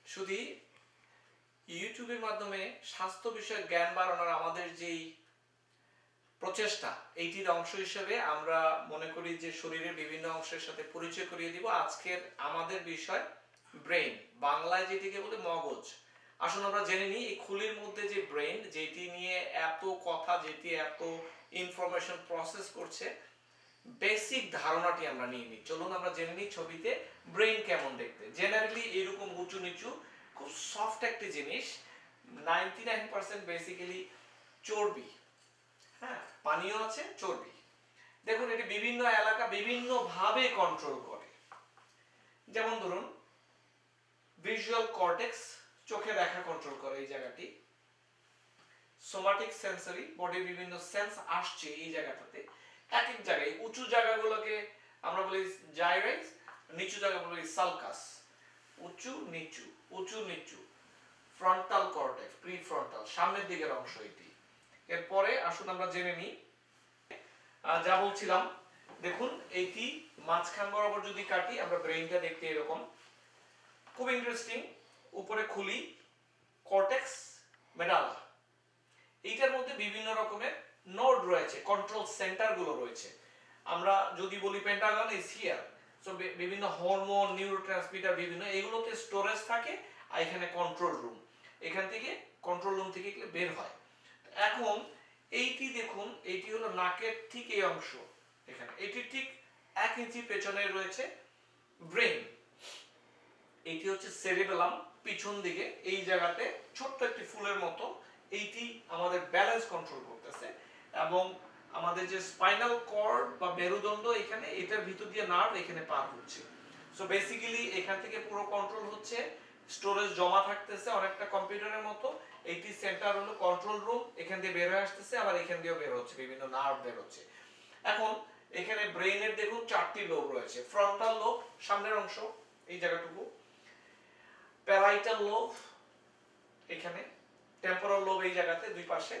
শুধু ইউটিউবের মাধ্যমে স্বাস্থ্য বিষয়ক জ্ঞান বাড়ানোর আমাদের যেই প্রচেষ্টা, এইটির অংশ হিসেবে আমরা মনে করি যে শরীরের বিভিন্ন অংশের সাথে পরিচয় করিয়ে দিব। আজকের আমাদের বিষয় ব্রেন, বাংলায় যেটিকে বলে মগজ। আসুন আমরা জেনে নিই এই খুলির মধ্যে যে ব্রেন, যেটি নিয়ে এত কথা, যেটি এত ইনফরমেশন প্রসেস করছে, বেসিক ধারণাটি আমরা নিয়ে নিই। চলুন আমরা জেনে নিই ছবিতে ব্রেন কেমন দেখতে। জেনারেলি এরকম উঁচু নিচু, খুব সফট একটি জিনিস। 99% বেসিক্যালি চর্বি, হ্যাঁ, পানিও আছে, চর্বি। দেখুন এটি বিভিন্ন এলাকা বিভিন্ন ভাবে কন্ট্রোল করে। যেমন ধরুন ভিজুয়াল কর্টেক্স, চোখে দেখা কন্ট্রোল করে এই জায়গাটি। সোমাটিক সেন্সরি, বডির বিভিন্ন সেন্স আসছে এই জায়গাটাতে। এক এক জায়গায় উঁচু জায়গাগুলোকে আমরা বলি জাইরাইস, নিচু জায়গা বলি সালকাস। উঁচু নিচু, উঁচু নিচু। ফ্রন্টাল কর্টেক্স, প্রিফ্রন্টাল, সামনের দিকের অংশ এটি। এরপরে আসুন আমরা জেনে নিই যা বলছিলাম। দেখুন এইটি মাঝখান বরাবর যদি কাটি আমরা ব্রেইনটা দেখতে এরকম, খুব ইন্টারেস্টিং। উপরে খুলি, কর্টেক্স, মেডালা। এইটার মধ্যে বিভিন্ন রকমের নোড রয়েছে, কন্ট্রোল সেন্টার গুলো রয়েছে। আমরা যদি বলি পেন্টাগন ইজ হিয়ার, সো বিভিন্ন হরমোন, নিউরোট্রান্সমিটার বিভিন্ন এগুলোতে স্টোরেজ থাকে। আর এখানে কন্ট্রোল রুম, এখান থেকে কন্ট্রোল রুম থেকে বের হয়। এখন এইটি দেখুন, এইটি হলো নাকের ঠিক এই অংশ, এখানে এটি ঠিক 1 ইঞ্চি পেছনে রয়েছে ব্রেন। এইটি হচ্ছে সেরিবেলাম, পিছন দিকে এই জায়গাতে ছোট্ট একটি ফুলের মতো। এইটি আমাদের ব্যালেন্স কন্ট্রোল করতেছে। এবং আমাদের যে স্পাইনাল কর্ড বা মেরুদণ্ড, এখানে এটার ভিতর দিয়ে নার্ভ এখানে পার হচ্ছে। সো বেসিক্যালি এখান থেকে পুরো কন্ট্রোল হচ্ছে, স্টোরেজ জমা থাকতেছে অনেকটা কম্পিউটারের মতো। এইটি সেন্টার হলো কন্ট্রোল রুম, এখান দিয়ে বের হয়ে আসতেছে, আবার এখান দিয়েও বের হচ্ছে, বিভিন্ন নার্ভ বের হচ্ছে। এখন এখানে ব্রেইনের দেখুন 4টি লোব রয়েছে। ফ্রন্টাল লোব সামনের অংশ, এই জায়গাটুকু। প্যারাইটাল লোব এখানে, টেম্পোরাল লোব এই জায়গাতে দুই পাশে,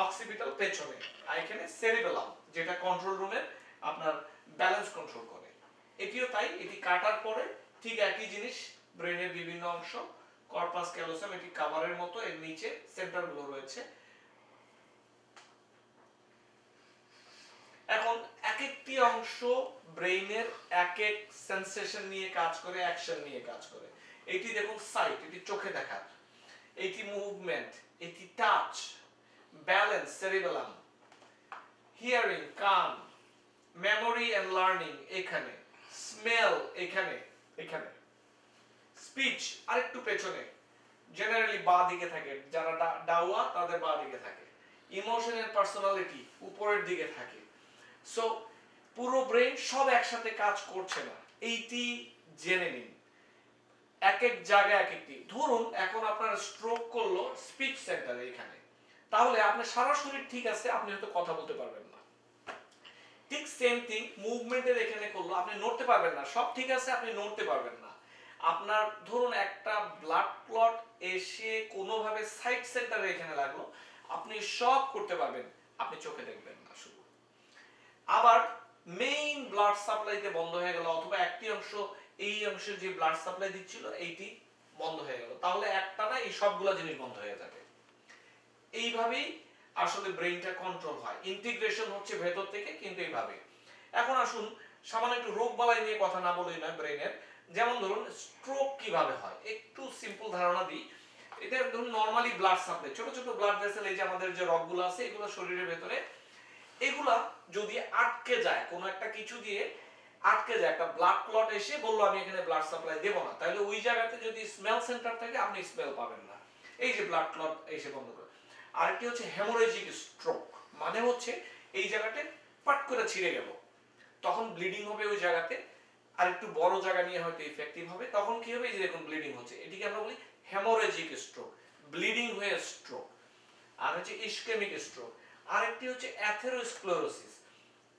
অক্সিপিটাল পেছনে, আর এখানে সেরিবেলাম যেটা কন্ট্রোল রুমের আপনার ব্যালেন্স কন্ট্রোল করে। এটিও তাই, এটি কাটার পরে ঠিক একই জিনিস, ব্রেনের বিভিন্ন অংশ, কর্পাস ক্যালোসাম, এটি কভারের মতো, এর নিচে সেন্টার গুলো রয়েছে। এখন এক একটি অংশ ব্রেইনের এক এক সেন্সেশন নিয়ে কাজ করে, অ্যাকশন নিয়ে কাজ করে। এটি দেখুন সাইট, এটি চোখে দেখা। এটি মুভমেন্ট, এটি টাচ, ব্যালেন্স, সেরিবেলাম। হিয়ারিং, কান, মেমোরি এন্ড লার্নিং এখানে, স্মেল এখানে, এখানে স্পিচ আরেকটু পেছনে, জেনারেলি বাঁ দিকে থাকে, যারা ডাউয়া তাদের বাঁ দিকে থাকে। ইমোশন এন্ড পার্সোনালিটি উপরের দিকে থাকে। সো পুরো ব্রেন সব একসাথে কাজ করছে না, এইটি জেনে নিন। এক এক জায়গায় এক একটি। ধরুন এখন আপনার স্ট্রোক করলো স্পিচ সেন্টারে এখানে, তাহলে আপনার সারা শরীর ঠিক আছে, আপনি হয়তো কথা বলতে পারবেন না। ঠিক সেম থিং মুভমেন্টের এখানে করলো, আপনি নড়তে পারবেন না, সব ঠিক আছে, আপনি নড়তে পারবেন না। আপনার ধরুন একটা ব্লাড ক্লট এসে কোনোভাবে সাইড সেন্টারে এখানে লাগলো, আপনি সব করতে পারবেন, আপনি চোখে দেখবেন না শুধু। আবার মেইন ব্লাড সাপ্লাইতে বন্ধ হয়ে গেল, অথবা একটি অংশ, এই অংশের যে ব্লাড সাপ্লাই দিচ্ছিল এইটি বন্ধ হয়ে গেল, তাহলে একটা না এই সবগুলো জিনিস বন্ধ হয়ে যাবে। এইভাবেই আসলে ব্রেইনটা কন্ট্রোল হয়, ইন্টিগ্রেশন হচ্ছে ভেতর থেকে, কিন্তু এইভাবে। এখন আসুন সামান্য একটু রোগ বালাই নিয়ে কথা না বলেই নয় ব্রেইনের। যেমন ধরুন স্ট্রোক কিভাবে হয়, একটু সিম্পল ধারণা দিই। এটা ধরুন নরমালি ব্লাড সাপ্লাই, ছোট ছোট ব্লাড ভেসেল, এই যে আমাদের যে রগগুলো আছে এগুলো শরীরের ভেতরে, এগুলা যদি আটকে যায়, কোনো একটা কিছু দিয়ে আটকে যায়, একটা ব্লাড ক্লট এসে বললো আমি এখানে ব্লাড সাপ্লাই দেব না, তাহলে ওই জায়গাতে যদি স্মেল সেন্টার থাকে আপনি স্মেল পাবেন না, এই যে ব্লাড ক্লট এসে বন্ধ করে। আরেকটি হচ্ছে হেমোরেজিক স্ট্রোক, মানে হচ্ছে এই জায়গাতে পাট করে ছিঁড়ে গেল, তখন ব্লিডিং হবে ওই জায়গাতে, আর একটু বড় জায়গা নিয়ে হয়তো ইফেক্টিভ হবে, তখন কি হবে, এই যে দেখুন ব্লিডিং হচ্ছে, এটিকে আমরা বলি হেমোরেজিক স্ট্রোক, ব্লিডিং হয়ে স্ট্রোক। আর হচ্ছে ইসকেমিক স্ট্রোক। আরেকটি হচ্ছে অ্যাথেরোস্ক্লেরোসিস,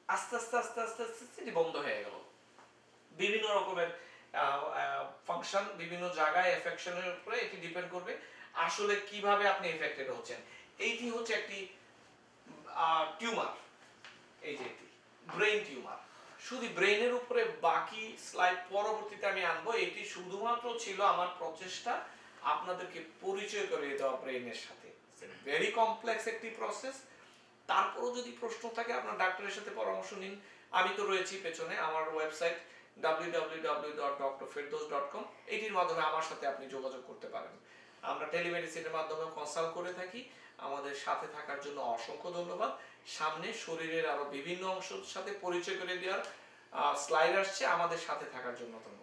আস্তে আস্তে আস্তে আস্তে আস্তে এটি বন্ধ হয়ে গেল। বিভিন্ন রকমের ফাংশন, বিভিন্ন জায়গায় এফেকশনের উপরে এটি ডিপেন্ড করবে আসলে কিভাবে আপনি এফেক্টেড হচ্ছেন। এইটি হচ্ছে একটি টিউমার, এই যে এটি ব্রেইন টিউমার, শুধু ব্রেইনের উপরে, বাকি স্লাইড পরবর্তীতে আমি আনবো। এটি শুধুমাত্র ছিল আমার প্রচেষ্টা আপনাদেরকে পরিচয় করিয়ে দেওয়া ব্রেইনের সাথে। ভেরি কমপ্লেক্স একটি প্রসেস। তারপরও যদি প্রশ্ন থাকে আপনার ডাক্তারের সাথে পরামর্শ নিন। আমি তো রয়েছি পেছনে, আমার ওয়েবসাইট www.drfirdos.com, এটির মাধ্যমে আমার সাথে আপনি যোগাযোগ করতে পারেন। আমরা টেলিমেডিসিনের মাধ্যমে কনসাল্ট করে থাকি। আমাদের সাথে থাকার জন্য অসংখ্য ধন্যবাদ। সামনে শরীরের আরো বিভিন্ন অংশের সাথে পরিচয় করে দেওয়ার স্লাইড আসছে, আমাদের সাথে থাকার জন্য ধন্যবাদ।